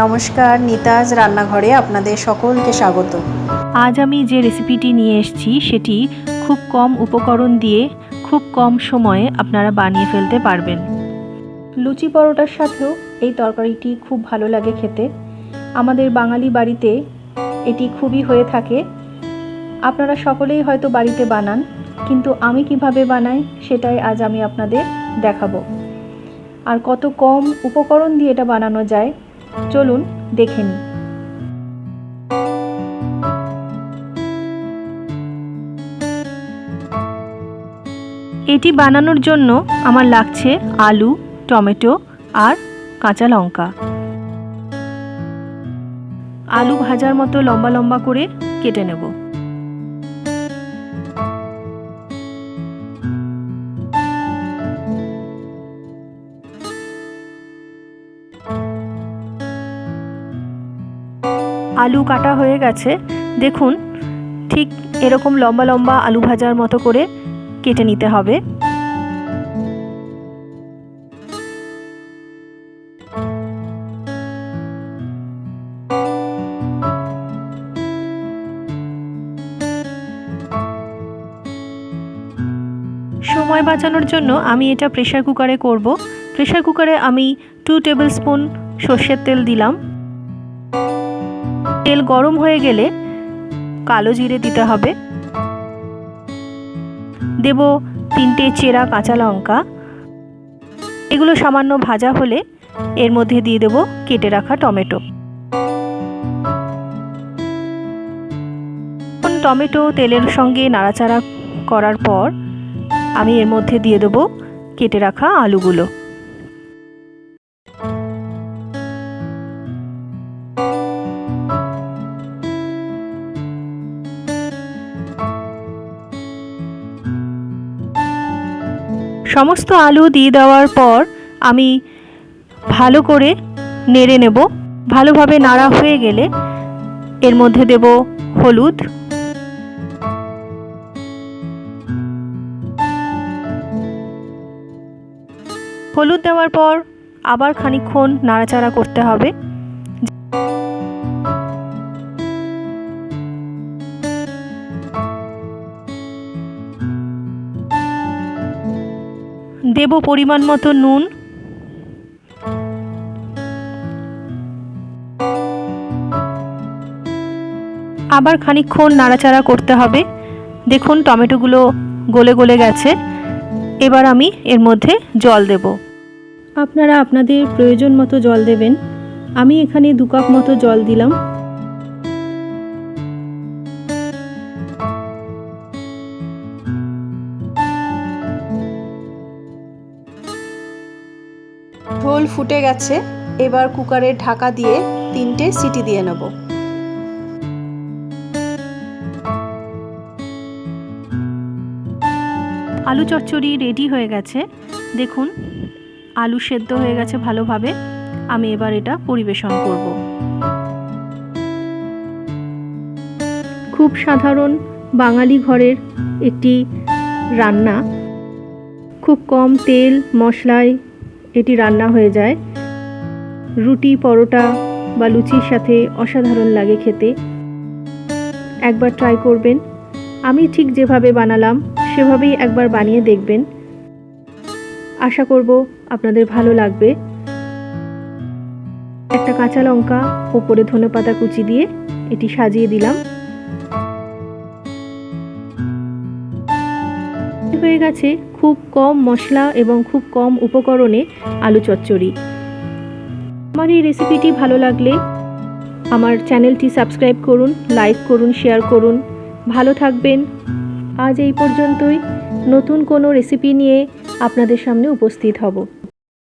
নমস্কার, নিতাজ রান্নাঘরে আপনাদের সকলকে স্বাগত। আজ আমি যে রেসিপিটি নিয়ে এসেছি সেটি খুব কম উপকরণ দিয়ে খুব কম সময়ে আপনারা বানিয়ে ফেলতে পারবেন। লুচি পরোটার সাথেও এই তরকারিটি খুব ভালো লাগে খেতে। আমাদের বাঙালি বাড়িতে এটি খুবই হয়ে থাকে। আপনারা সকলেই হয়তো বাড়িতে বানান, কিন্তু আমি কিভাবে বানাই সেটাই আজ আমি আপনাদের দেখাবো। আর কত কম উপকরণ দিয়ে এটা বানানো যায় চলুন দেখে নিই। এটি বানানোর জন্য আমার লাগছে আলু, টমেটো আর কাঁচা লঙ্কা। আলু ভাজার মতো লম্বা লম্বা করে কেটে নেব। আলু কাটা হয়ে গেছে, দেখুন ঠিক এরকম লম্বা লম্বা আলু ভাজার মতো করে কেটে নিতে হবে। সময় বাঁচানোর জন্য আমি এটা প্রেসার কুকারে করব। প্রেসার কুকারে আমি 2 টেবিল স্পুন সর্ষের তেল দিলাম। তেল গরম হয়ে গেলে কালো জিরে দিতে হবে। দেব 3টে চেরা কাঁচা লঙ্কা। এগুলো সামান্য ভাজা হলে এর মধ্যে দিয়ে দেব কেটে রাখা টমেটো। টমেটো তেলের সঙ্গে নাড়াচাড়া করার পর আমি এর মধ্যে দিয়ে দেব কেটে রাখা আলুগুলো। সমস্ত আলু দিয়ে দেওয়ার পর আমি ভালো করে নেড়ে নেব। ভালোভাবে নাড়া হয়ে গেলে এর মধ্যে দেব হলুদ, হলুদ দেওয়ার পর আবার খানিকক্ষণ নাড়াচাড়া করতে হবে। দেব পরিমাণ মতো নুন। আবার খানিকক্ষণ নাড়াচাড়া করতে হবে। দেখুন টমেটোগুলো গলে গলে গেছে। এবার আমি এর মধ্যে জল দেব। আপনারা আপনাদের প্রয়োজন মতো জল দেবেন। আমি এখানে 2 কাপ মতো জল দিলাম। ঝোল ফুটে গেছে, এবার কুকারের ঢাকা দিয়ে 3টে সিটি দিয়ে নেব। আলু চচ্চড়ি রেডি হয়ে গেছে। দেখুন আলু সেদ্ধ হয়ে গেছে ভালোভাবে। আমি এবার এটা পরিবেশন করব। খুব সাধারণ বাঙালি ঘরের একটি রান্না। খুব কম তেল মশলায় এটি রান্না হয়ে যায়। রুটি, পরোটা বা লুচির সাথে অসাধারণ লাগে খেতে। একবার ট্রাই করবেন। আমি ঠিক যেভাবে বানালাম সেভাবেই একবার বানিয়ে দেখবেন। আশা করব আপনাদের ভালো লাগবে। একটা কাঁচা লঙ্কা, ওপরে ধনেপাতা কুচি দিয়ে এটি সাজিয়ে দিলাম। হয়ে গেছে খুব কম মশলা এবং খুব কম উপকরণে আলু চচ্চড়ি। আমার এই রেসিপিটি ভালো লাগলে আমার চ্যানেলটি সাবস্ক্রাইব করুন, লাইক করুন, শেয়ার করুন। ভালো থাকবেন। আজ এই পর্যন্তই। নতুন কোনো রেসিপি নিয়ে আপনাদের সামনে উপস্থিত হব।